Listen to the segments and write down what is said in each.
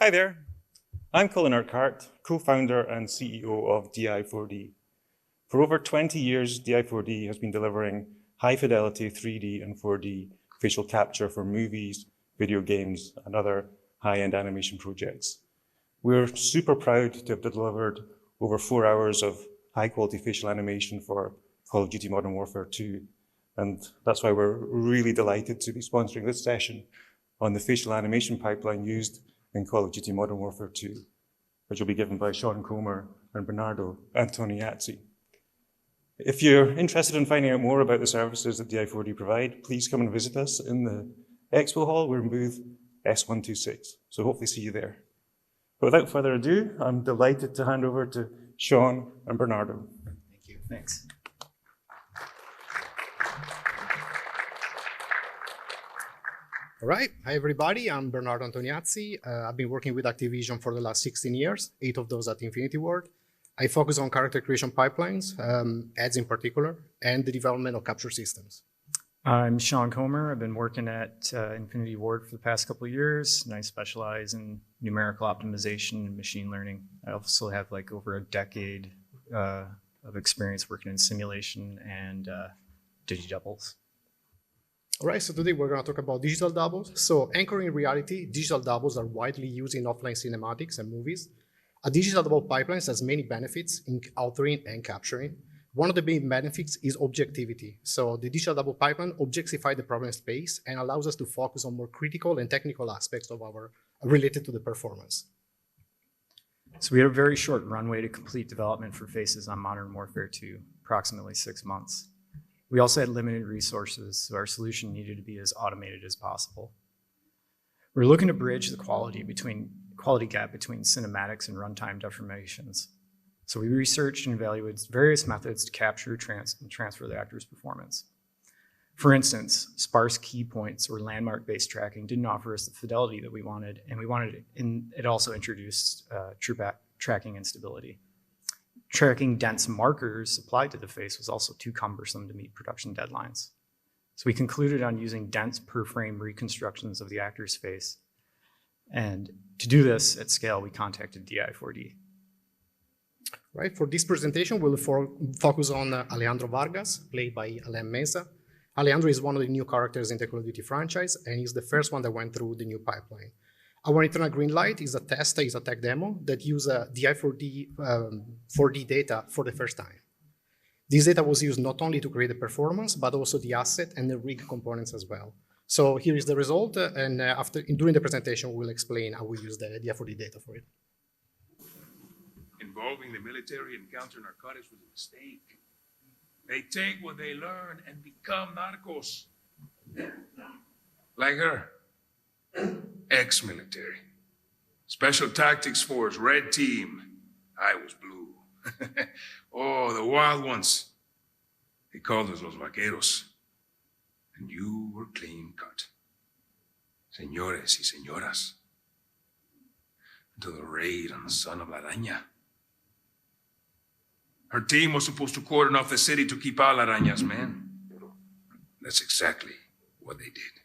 Hi there, I'm Colin Urquhart, co-founder and CEO of DI4D. For over 20 years, DI4D has been delivering high-fidelity 3D and 4D facial capture for movies, video games, and other high-end animation projects. We're super proud to have delivered over 4 hours of high-quality facial animation for Call of Duty Modern Warfare 2, and that's why we're really delighted to be sponsoring this session on the facial animation pipeline used in Call of Duty Modern Warfare 2, which will be given by Sean Comer and Bernardo Antoniazzi. If you're interested in finding out more about the services that DI4D provide, please come and visit us in the Expo Hall. We're in booth S126, so hopefully see you there. But without further ado, I'm delighted to hand over to Sean and Bernardo. Thank you. Thanks. All right. Hi, everybody. I'm Bernardo Antoniazzi. I've been working with Activision for the last 16 years, 8 of those at Infinity Ward. I focus on character creation pipelines, ads in particular, and the development of capture systems. I'm Sean Comer. I've been working at Infinity Ward for the past couple of years, and I specialize in numerical optimization and machine learning. I also have like over a decade of experience working in simulation and digidoubles. All right, so today we're going to talk about digital doubles. So anchoring reality, digital doubles are widely used in offline cinematics and movies. A digital double pipeline has many benefits in authoring and capturing. One of the main benefits is objectivity. So the digital double pipeline objectifies the problem space and allows us to focus on more critical and technical aspects of our related to the performance. So we had a very short runway to complete development for Faces on Modern Warfare 2, approximately 6 months. We also had limited resources, so our solution needed to be as automated as possible. We're looking to bridge the quality gap between cinematics and runtime deformations. So we researched and evaluated various methods to capture and transfer the actor's performance. For instance, sparse key points or landmark-based tracking didn't offer us the fidelity that we wanted, and it also introduced tracking instability. Tracking dense markers applied to the face was also too cumbersome to meet production deadlines. So we concluded on using dense per-frame reconstructions of the actor's face. And to do this at scale, we contacted DI4D. Right, for this presentation, we'll focus on Alejandro Vargas, played by Alain Mesa. Alejandro is one of the new characters in the Call of Duty franchise, and he's the first one that went through the new pipeline. Our internal green light is a tech demo that uses DI4D 4D data for the first time. This data was used not only to create the performance, but also the asset and the rig components as well. So here is the result, and during the presentation, we'll explain how we use the DI4D data for it. Involving the military in counter-narcotics was a mistake. They take what they learn and become narcos. Like her. Ex-military. Special Tactics Force, red team. I was blue. Oh, the wild ones. They called us los vaqueros. And you were clean cut. Señores y señoras. To the raid on the son of La Araña. Her team was supposed to cordon off the city to keep out La Araña's men. That's exactly what they did.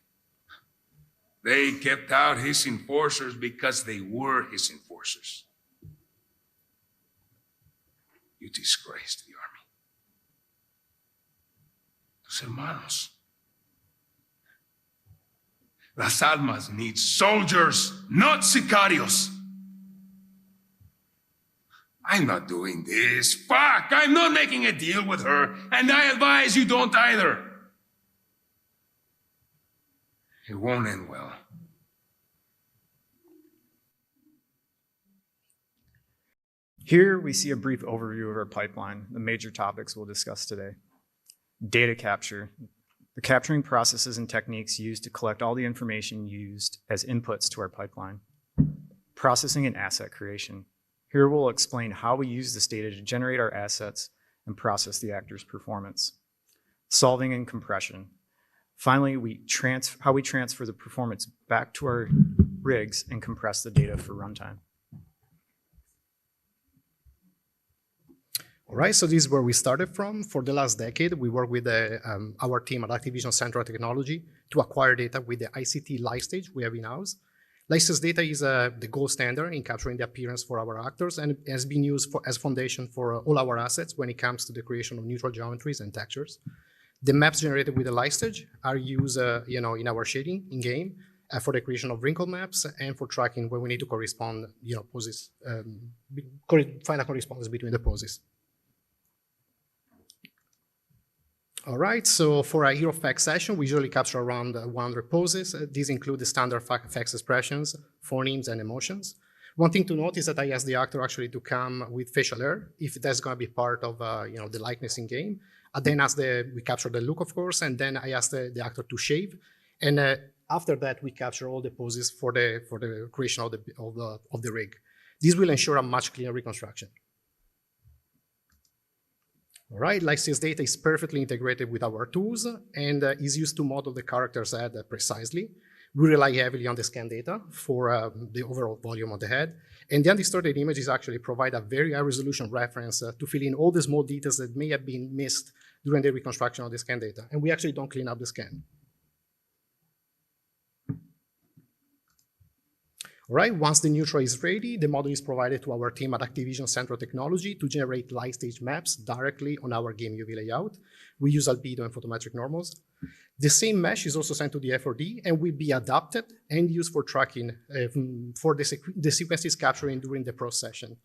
They kept out his enforcers because they were his enforcers. You disgraced the army. Tus hermanos. Las almas need soldiers, not sicarios. I'm not doing this. Fuck, I'm not making a deal with her, and I advise you don't either. It won't end well. Here we see a brief overview of our pipeline, the major topics we'll discuss today. Data capture, the capturing processes and techniques used to collect all the information used as inputs to our pipeline. Processing and asset creation. Here we'll explain how we use this data to generate our assets and process the actor's performance. Solving and compression. Finally, how we transfer the performance back to our rigs and compress the data for runtime. All right, so this is where we started from. For the last decade, we worked with our team at Activision Central Technology to acquire data with the ICT live stage we have in-house. License data is the gold standard in capturing the appearance for our actors and has been used as foundation for all our assets when it comes to the creation of neutral geometries and textures. The maps generated with the license are used in our shading in-game for the creation of wrinkle maps and for tracking when we need to correspond, poses, find a correspondence between the poses. All right, so for a hero fact session, we usually capture around 100 poses. These include the standard facts expressions, phonemes, and emotions. One thing to note is that I asked the actor actually to come with facial hair, if that's going to be part of the likeness in game. Then we capture the look, of course, and then I asked the actor to shave. And after that, we capture all the poses for the creation of the rig. This will ensure a much cleaner reconstruction. All right, license data is perfectly integrated with our tools and is used to model the character's head precisely. We rely heavily on the scan data for the overall volume of the head. And the undistorted images actually provide a very high resolution reference to fill in all the small details that may have been missed during the reconstruction of the scan data. And we actually don't clean up the scan. All right, once the neutral is ready, the model is provided to our team at Activision Central Technology to generate light stage maps directly on our game UV layout. We use albedo and photometric normals. The same mesh is also sent to the F4D and will be adapted and used for tracking for the sequences capturing during the pro session.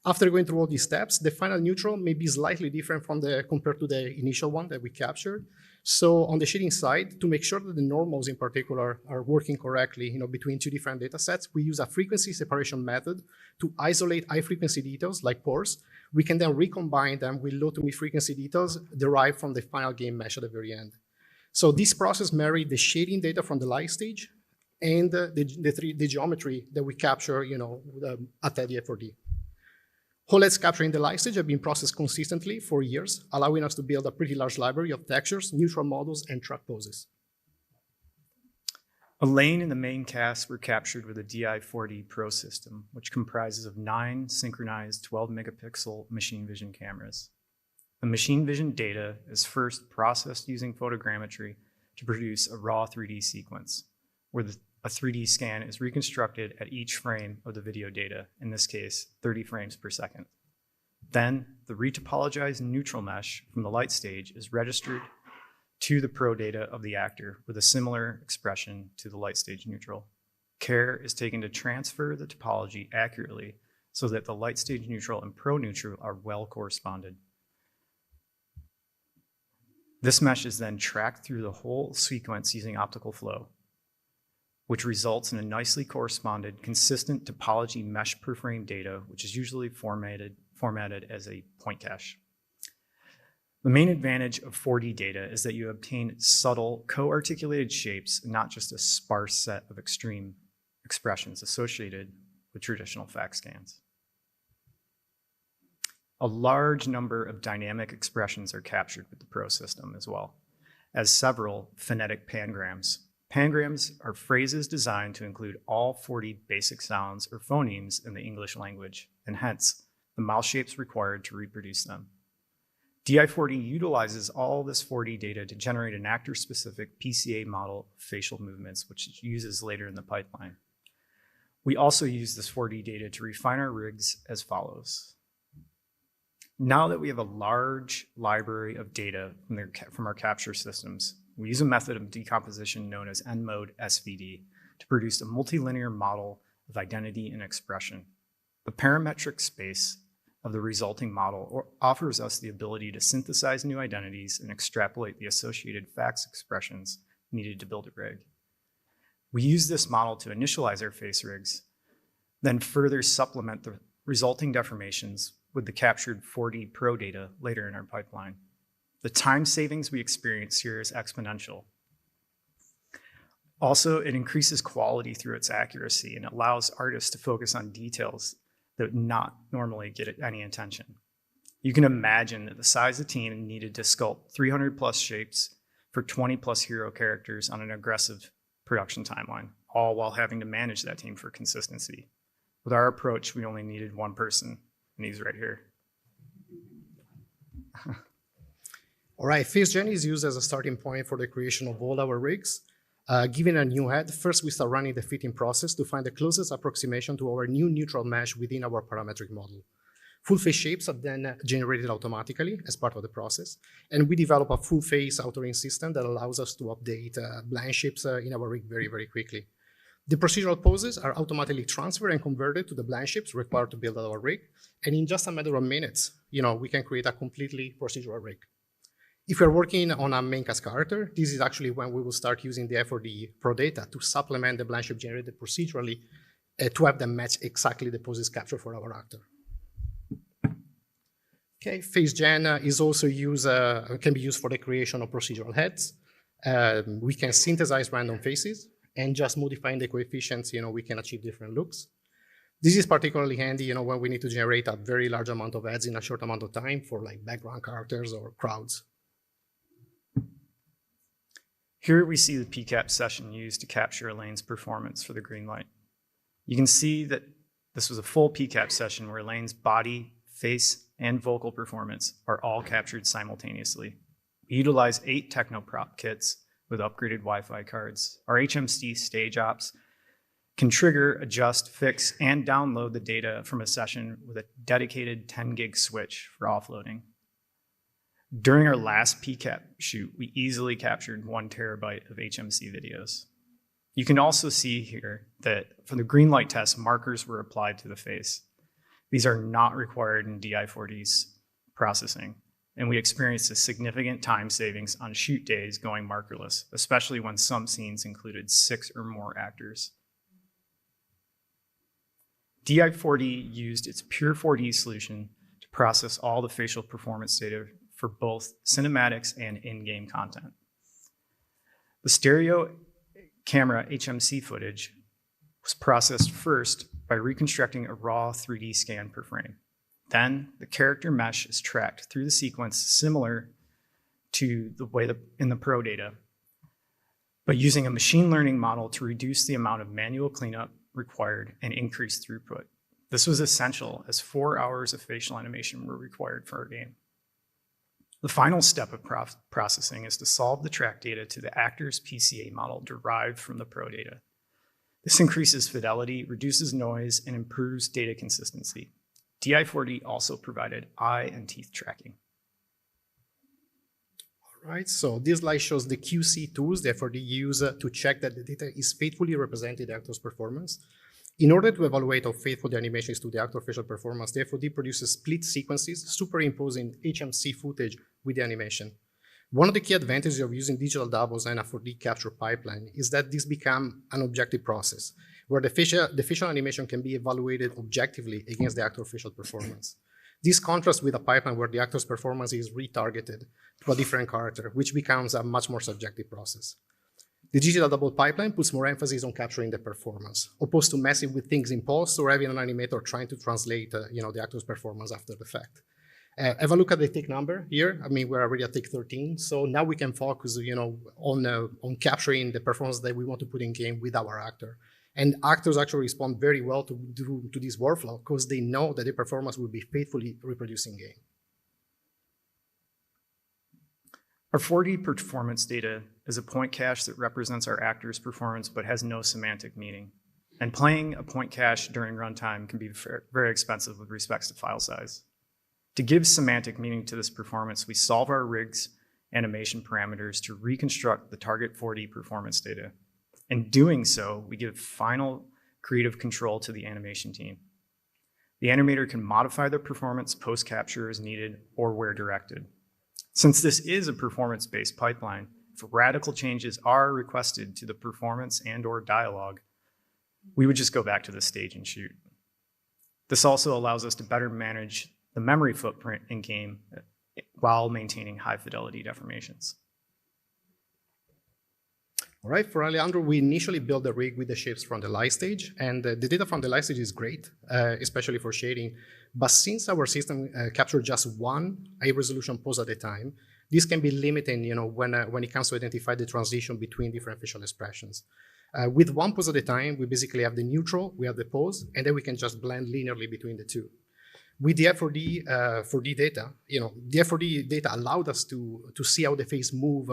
After going through all these steps, the final neutral may be slightly different compared to the initial one that we captured. So on the shading side, to make sure that the normals in particular are working correctly between two different data sets, we use a frequency separation method to isolate high frequency details like pores. We can then recombine them with low to mid frequency details derived from the final game mesh at the very end. So this process married the shading data from the light stage and the geometry that we capture at the F4D. HOLEDs capturing the light stage have been processed consistently for years, allowing us to build a pretty large library of textures, neutral models, and track poses. A lane and the main cast were captured with a DI-4D Pro system, which comprises of 9 synchronized 12 megapixel machine vision cameras. The machine vision data is first processed using photogrammetry to produce a raw 3D sequence, where a 3D scan is reconstructed at each frame of the video data, in this case, 30 frames per second. Then, the retopologized neutral mesh from the light stage is registered to the pro data of the actor with a similar expression to the light stage neutral. Care is taken to transfer the topology accurately so that the light stage neutral and pro neutral are well corresponded. This mesh is then tracked through the whole sequence using optical flow, which results in a nicely corresponded, consistent topology mesh per frame data, which is usually formatted as a point cache. The main advantage of 4D data is that you obtain subtle, co-articulated shapes, and not just a sparse set of extreme expressions associated with traditional fact scans. A large number of dynamic expressions are captured with the Pro system as well, as several phonetic pangrams. Pangrams are phrases designed to include all 40 basic sounds or phonemes in the English language, and hence the mouth shapes required to reproduce them. DI-4D utilizes all this 4D data to generate an actor-specific PCA model of facial movements, which it uses later in the pipeline. We also use this 4D data to refine our rigs as follows. Now that we have a large library of data from our capture systems, we use a method of decomposition known as N-mode SVD to produce a multilinear model of identity and expression. The parametric space of the resulting model offers us the ability to synthesize new identities and extrapolate the associated facts expressions needed to build a rig. We use this model to initialize our face rigs, then further supplement the resulting deformations with the captured 4D Pro data later in our pipeline. The time savings we experience here is exponential. Also, it increases quality through its accuracy and allows artists to focus on details that would not normally get any attention. You can imagine that the size of the team needed to sculpt 300 plus shapes for 20 plus hero characters on an aggressive production timeline, all while having to manage that team for consistency. With our approach, we only needed one person, and he's right here. All right, FaceGen is used as a starting point for the creation of all our rigs. Given a new head, first we start running the fitting process to find the closest approximation to our new neutral mesh within our parametric model. Full face shapes are then generated automatically as part of the process, and we develop a full face authoring system that allows us to update blind shapes in our rig very, very quickly. The procedural poses are automatically transferred and converted to the blind shapes required to build our rig, and in just a matter of minutes, we can create a completely procedural rig. If we're working on a main cast character, this is actually when we will start using the F4D Pro data to supplement the blind shape generated procedurally to have them match exactly the poses captured for our actor. Okay, face gen is also can be used for the creation of procedural heads. We can synthesize random faces, and just modifying the coefficients, we can achieve different looks. This is particularly handy, when we need to generate a very large amount of heads in a short amount of time for like background characters or crowds. Here we see the PCAP session used to capture Elaine's performance for the green light. You can see that this was a full PCAP session where Elaine's body, face, and vocal performance are all captured simultaneously. We utilize 8 Technoprop kits with upgraded Wi-Fi cards. Our HMC stage ops can trigger, adjust, fix, and download the data from a session with a dedicated 10 gig switch for offloading. During our last PCAP shoot, we easily captured 1 terabyte of HMC videos. You can also see here that for the green light test, markers were applied to the face. These are not required in DI4D's processing, and we experienced a significant time savings on shoot days going markerless, especially when some scenes included 6 or more actors. DI4D used its Pure 4D solution to process all the facial performance data for both cinematics and in-game content. The stereo camera HMC footage was processed first by reconstructing a raw 3D scan per frame. Then the character mesh is tracked through the sequence similar to the way in the Pro data, but using a machine learning model to reduce the amount of manual cleanup required and increase throughput. This was essential as 4 hours of facial animation were required for our game. The final step of processing is to solve the track data to the actor's PCA model derived from the Pro data. This increases fidelity, reduces noise, and improves data consistency. DI4D also provided eye and teeth tracking. All right, so this slide shows the QC tools the F4D use to check that the data is faithfully represented the actor's performance. In order to evaluate how faithful the animation is to the actor's facial performance, the F4D produces split sequences superimposing HMC footage with the animation. One of the key advantages of using digital doubles and a 4D capture pipeline is that this becomes an objective process, where the facial animation can be evaluated objectively against the actor's facial performance. This contrasts with a pipeline where the actor's performance is retargeted to a different character, which becomes a much more subjective process. The digital double pipeline puts more emphasis on capturing the performance, opposed to messing with things in post or having an animator trying to translate the actor's performance after the fact. Have a look at the take number here. I mean, we're already at take 13, so now we can focus, on capturing the performance that we want to put in game with our actor. And actors actually respond very well to this workflow because they know that their performance will be faithfully reproduced in game. Our 4D performance data is a point cache that represents our actor's performance but has no semantic meaning. And playing a point cache during runtime can be very expensive with respects to file size. To give semantic meaning to this performance, we solve our rig's animation parameters to reconstruct the target 4D performance data. In doing so, we give final creative control to the animation team. The animator can modify the performance post-capture as needed or where directed. Since this is a performance-based pipeline, if radical changes are requested to the performance and/or dialogue, we would just go back to the stage and shoot. This also allows us to better manage the memory footprint in game while maintaining high fidelity deformations. All right, for Alejandro, we initially built the rig with the shapes from the light stage, and the data from the light stage is great, especially for shading. But since our system captured just one high resolution pose at a time, this can be limiting, when it comes to identify the transition between different facial expressions. With one pose at a time, we basically have the neutral, we have the pose, and then we can just blend linearly between the two. With the F4D, 4D data, the F4D data allowed us to see how the face move,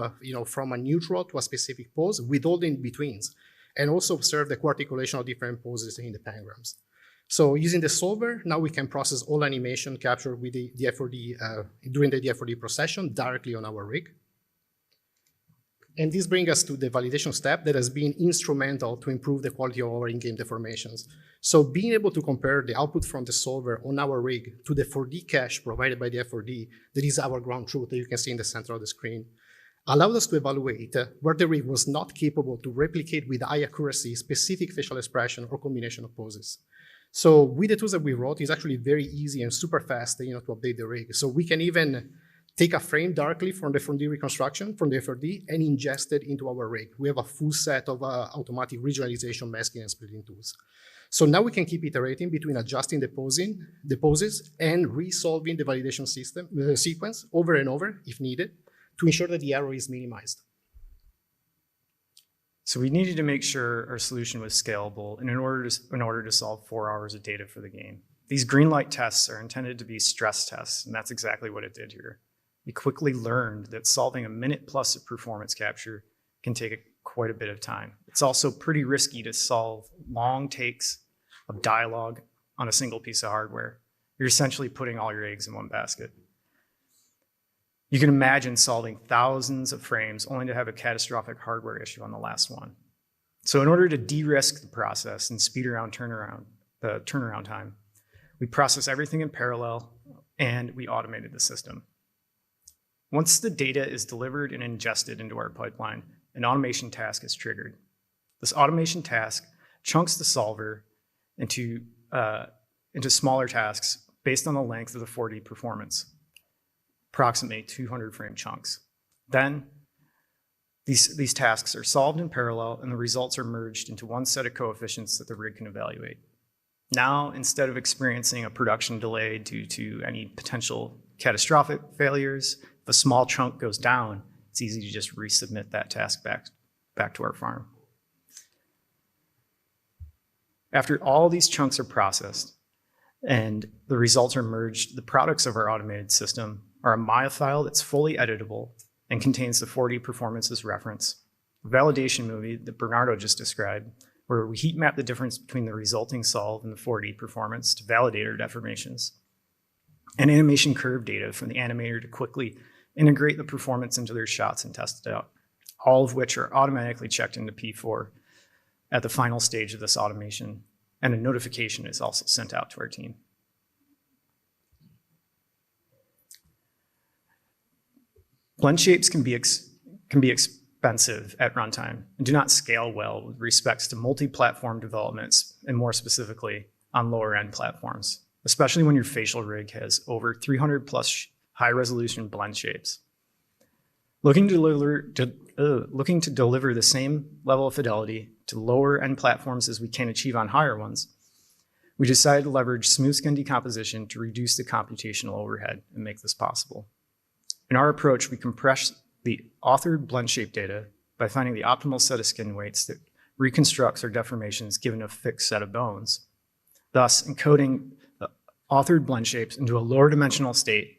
from a neutral to a specific pose with all the in-betweens, and also observe the co-articulation of different poses in the pangrams. So using the solver, now we can process all animation captured with the F4D during the F4D procession directly on our rig. And this brings us to the validation step that has been instrumental to improve the quality of our in-game deformations. So being able to compare the output from the solver on our rig to the 4D cache provided by the F4D, that is our ground truth that you can see in the center of the screen, allowed us to evaluate where the rig was not capable to replicate with high accuracy specific facial expression or combination of poses. So with the tools that we wrote, it's actually very easy and super fast, to update the rig. So we can even take a frame directly from the 4D reconstruction, from the F4D, and ingest it into our rig. We have a full set of automatic regionalization, masking, and splitting tools. So now we can keep iterating between adjusting the poses and resolving the validation sequence over and over if needed to ensure that the error is minimized. So we needed to make sure our solution was scalable in order to solve 4 hours of data for the game. These green light tests are intended to be stress tests, and that's exactly what it did here. We quickly learned that solving a minute plus of performance capture can take quite a bit of time. It's also pretty risky to solve long takes of dialogue on a single piece of hardware. You're essentially putting all your eggs in one basket. You can imagine solving thousands of frames only to have a catastrophic hardware issue on the last one. So in order to de-risk the process and speed around the turnaround time, we process everything in parallel and we automated the system. Once the data is delivered and ingested into our pipeline, an automation task is triggered. This automation task chunks the solver into smaller tasks based on the length of the 4D performance, approximately 200 frame chunks. Then these tasks are solved in parallel and the results are merged into one set of coefficients that the rig can evaluate. Now, instead of experiencing a production delay due to any potential catastrophic failures, if a small chunk goes down, it's easy to just resubmit that task back to our farm. After all these chunks are processed and the results are merged, the products of our automated system are a Maya file that's fully editable and contains the 4D performance as reference, a validation movie that Bernardo just described, where we heat map the difference between the resulting solve and the 4D performance to validate our deformations, and animation curve data from the animator to quickly integrate the performance into their shots and test it out, all of which are automatically checked into P4 at the final stage of this automation, and a notification is also sent out to our team. Blend shapes can be expensive at runtime and do not scale well with respects to multi-platform developments, and more specifically on lower end platforms, especially when your facial rig has over 300 plus high-resolution blend shapes. Looking to deliver the same level of fidelity to lower-end platforms as we can achieve on higher ones, we decided to leverage smooth skin decomposition to reduce the computational overhead and make this possible. In our approach, we compress the authored blend shape data by finding the optimal set of skin weights that reconstructs our deformations given a fixed set of bones, thus encoding the authored blend shapes into a lower dimensional state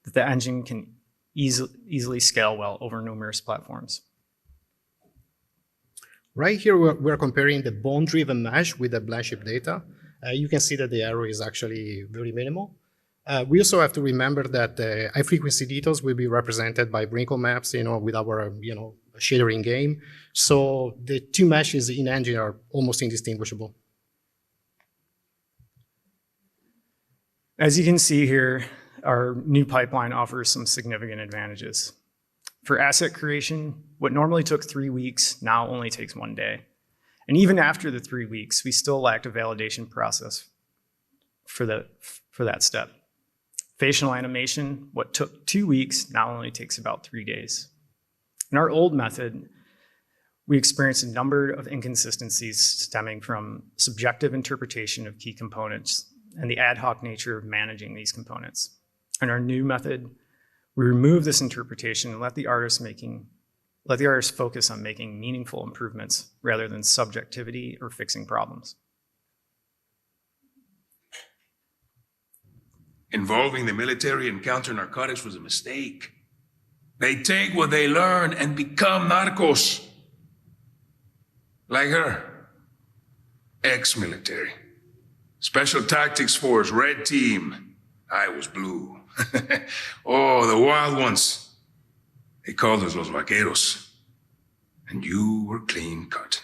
that the engine can easily scale well over numerous platforms. Right here, we're comparing the bone-driven mesh with the blend shape data. You can see that the error is actually very minimal. We also have to remember that high-frequency details will be represented by wrinkle maps, with our, shader in game. So the two meshes in engine are almost indistinguishable. As you can see here, our new pipeline offers some significant advantages. For asset creation, what normally took 3 weeks now only takes 1 day. And even after the 3 weeks, we still lacked a validation process for that step. Facial animation, what took 2 weeks now only takes about 3 days. In our old method, we experienced a number of inconsistencies stemming from subjective interpretation of key components and the ad hoc nature of managing these components. In our new method, we remove this interpretation and let the artist focus on making meaningful improvements rather than subjectivity or fixing problems. Involving the military in counter-narcotics was a mistake. They take what they learn and become narcos. Like her. Ex-military. Special Tactics Force, red team. I was blue. Oh, the wild ones. They called us los vaqueros. And you were clean cut.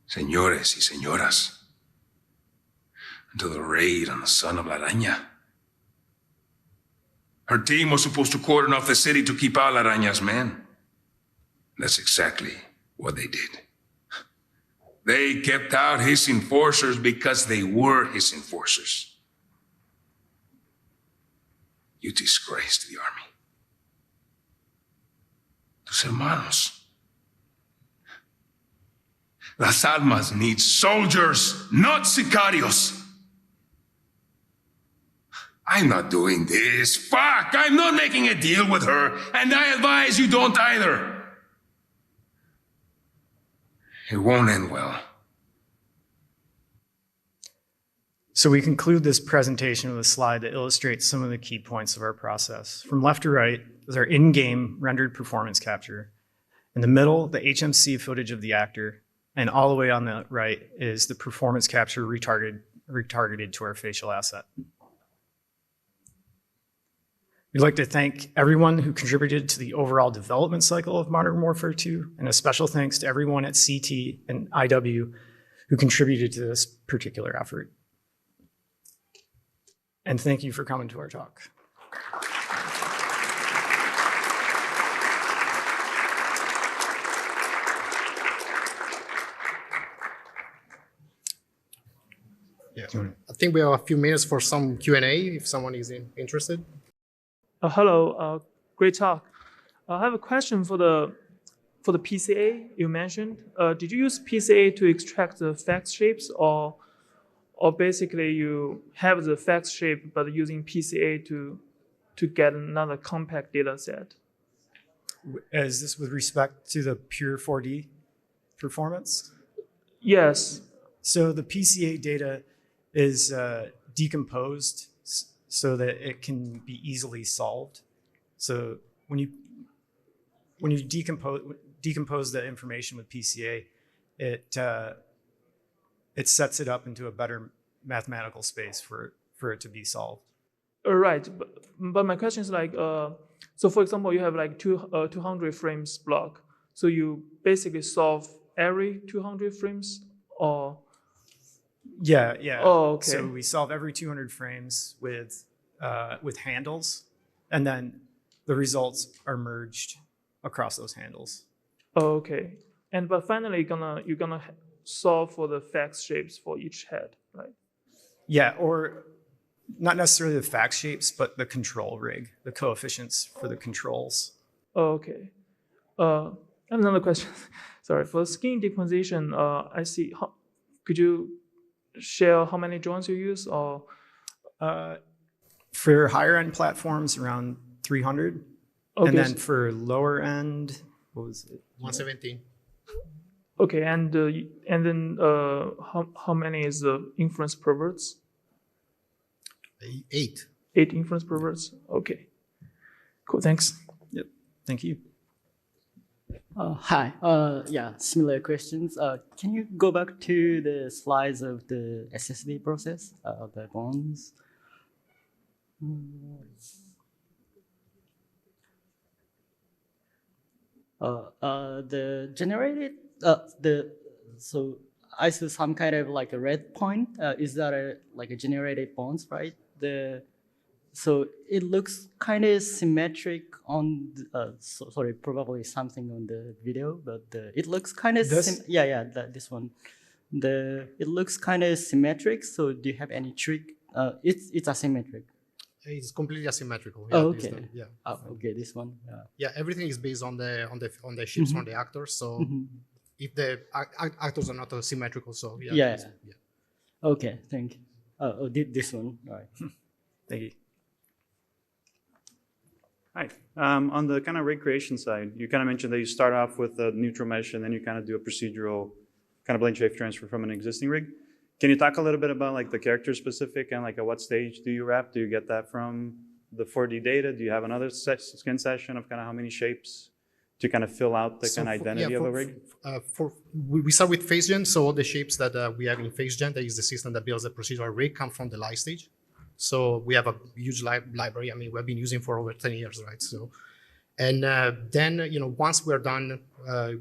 Señores y señoras. Until the raid on the son of La Araña. Her team was supposed to cordon off the city to keep out La Araña's men. That's exactly what they did. They kept out his enforcers because they were his enforcers. You disgraced the army. Tus hermanos. Las Almas need soldiers, not sicarios. I'm not doing this. Fuck, I'm not making a deal with her, and I advise you don't either. It won't end well. So we conclude this presentation with a slide that illustrates some of the key points of our process. From left to right is our in-game rendered performance capture. In the middle, the HMC footage of the actor, and all the way on the right is the performance capture retargeted to our facial asset. We'd like to thank everyone who contributed to the overall development cycle of Modern Warfare 2, and a special thanks to everyone at CT and IW who contributed to this particular effort. And thank you for coming to our talk. Yeah. I think we have a few minutes for some Q&A if someone is interested. Hello, great talk. I have a question for the PCA you mentioned. Did you use PCA to extract the fact shapes, or basically you have the fact shape but using PCA to get another compact data set? Is this with respect to the pure 4D performance? Yes. So the PCA data is decomposed so that it can be easily solved. So when you decompose the information with PCA, it sets it up into a better mathematical space for it to be solved. Right, but my question is like, so for example, you have like 200 frames block. So you basically solve every 200 frames, or? Yeah. Oh, okay. So we solve every 200 frames with handles, and then the results are merged across those handles. Oh, okay. But finally, you're gonna solve for the fact shapes for each head, right? Yeah, or not necessarily the fact shapes, but the control rig, the coefficients for the controls. Oh, okay. I have another question. Sorry, for skin decomposition, I see. Could you share how many joints you use, or? For higher end platforms, around 300. Okay. And then for lower end, what was it? 117. Okay, and then how many is the inference perverts? 8. 8 inference perverts. Okay. Cool. Thanks. Yep. Thank you. Hi. Yeah, similar questions. Can you go back to the slides of the SSD process of the bonds? The generated so I see some kind of like a red point. Is that like a generated bonds, right? So it looks kind of symmetric on, sorry, probably something on the video, but it looks kind of, this one. It looks kind of symmetric, so do you have any trick? It's asymmetric. It's completely asymmetrical. Oh, okay. Okay, this one. Yeah, everything is based on the ships from the actors. So if the actors are not symmetrical, so yeah. Okay, thank you. This one, all right. Thank you. Hi. On the kind of rig creation side, you kind of mentioned that you start off with a neutral mesh and then you kind of do a procedural kind of blend shape transfer from an existing rig. Can you talk a little bit about like the character specific and like at what stage do you wrap? Do you get that from the 4D data? Do you have another skin session of kind of how many shapes to kind of fill out the kind of identity of a rig? We start with FaceGen, so all the shapes that we have in FaceGen, that is the system that builds the procedural rig, come from the live stage. So we have a huge library. I mean, we've been using for over 10 years, right? So, and then, once we're done,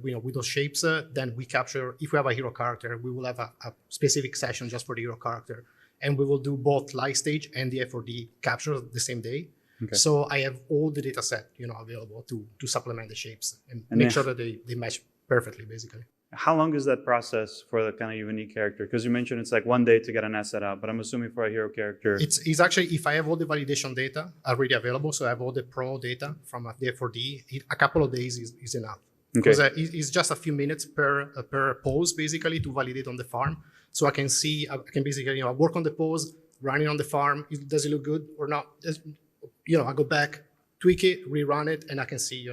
with those shapes, then we capture, if we have a hero character, we will have a specific session just for the hero character. And we will do both live stage and the F4D capture the same day. Okay. So I have all the data set, available to supplement the shapes and make sure that they match perfectly, basically. How long is that process for the kind of unique character? Because you mentioned it's like 1 day to get an asset out, but I'm assuming for a hero character. It's actually, if I have all the validation data already available, so I have all the pro data from the F4D, a couple of days is enough. Because it's just a few minutes per pose, basically, to validate on the farm. So I can see, I can basically, work on the pose, run it on the farm. Does it look good or not? I go back, tweak it, rerun it, and I can see,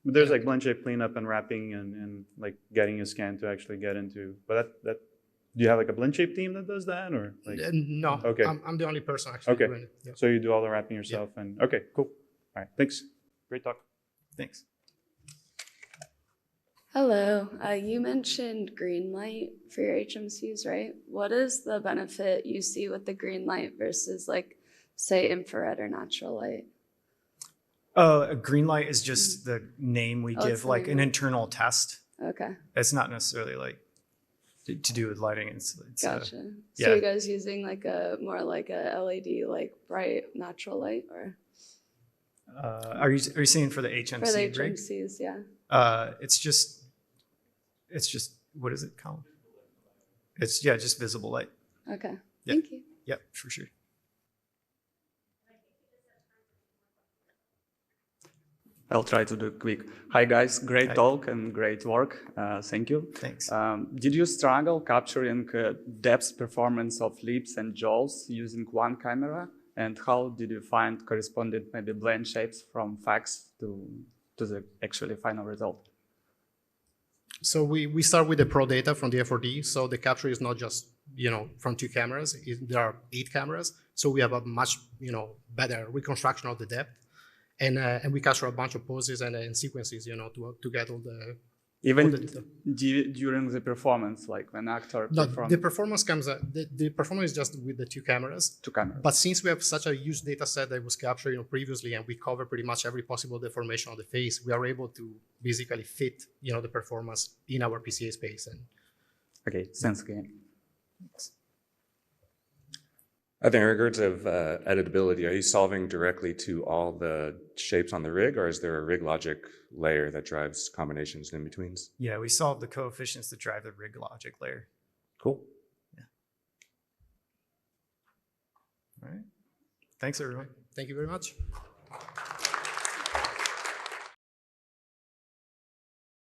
But there's like blend shape cleanup and wrapping and like getting a scan to actually get into. But that do you have like a blend shape team that does that or like? No. Okay. I'm the only person actually doing it. Yeah. So you do all the wrapping yourself and okay, cool. All right, thanks. Great talk. Thanks. Hello. You mentioned green light for your HMCs, right? What is the benefit you see with the green light versus like, say, infrared or natural light? A green light is just the name we give, like an internal test. Okay. It's not necessarily like to do with lighting. It's gotcha. So you guys using like more like a LED, like bright natural light, or? Are you saying for the HMC? For the HMCs, rig? Yeah. It's just what is it called? It's just visible light. Okay. Thank you. Yep, for sure. I'll try to do quick. Hi guys, great talk and great work. Thank you. Thanks. Did you struggle capturing depth performance of lips and jaws using one camera? And how did you find corresponding maybe blend shapes from facts to the actually final result? So we start with the pro data from the F4D. So the capture is not just, from 2 cameras. There are 8 cameras. So we have a much, better reconstruction of the depth. And we capture a bunch of poses and sequences, to get all the... Even during the performance, like when actor performs? The performance comes, the performance is just with the 2 cameras. 2 cameras. But since we have such a huge data set that was captured previously, and we cover pretty much every possible deformation of the face, we are able to basically fit, the performance in our PCA space. And okay, thanks again. In regards of editability, are you solving directly to all the shapes on the rig, or is there a rig logic layer that drives combinations in betweens? Yeah, we solve the coefficients that drive the rig logic layer. Cool. Yeah. All right. Thanks, everyone. Thank you very much.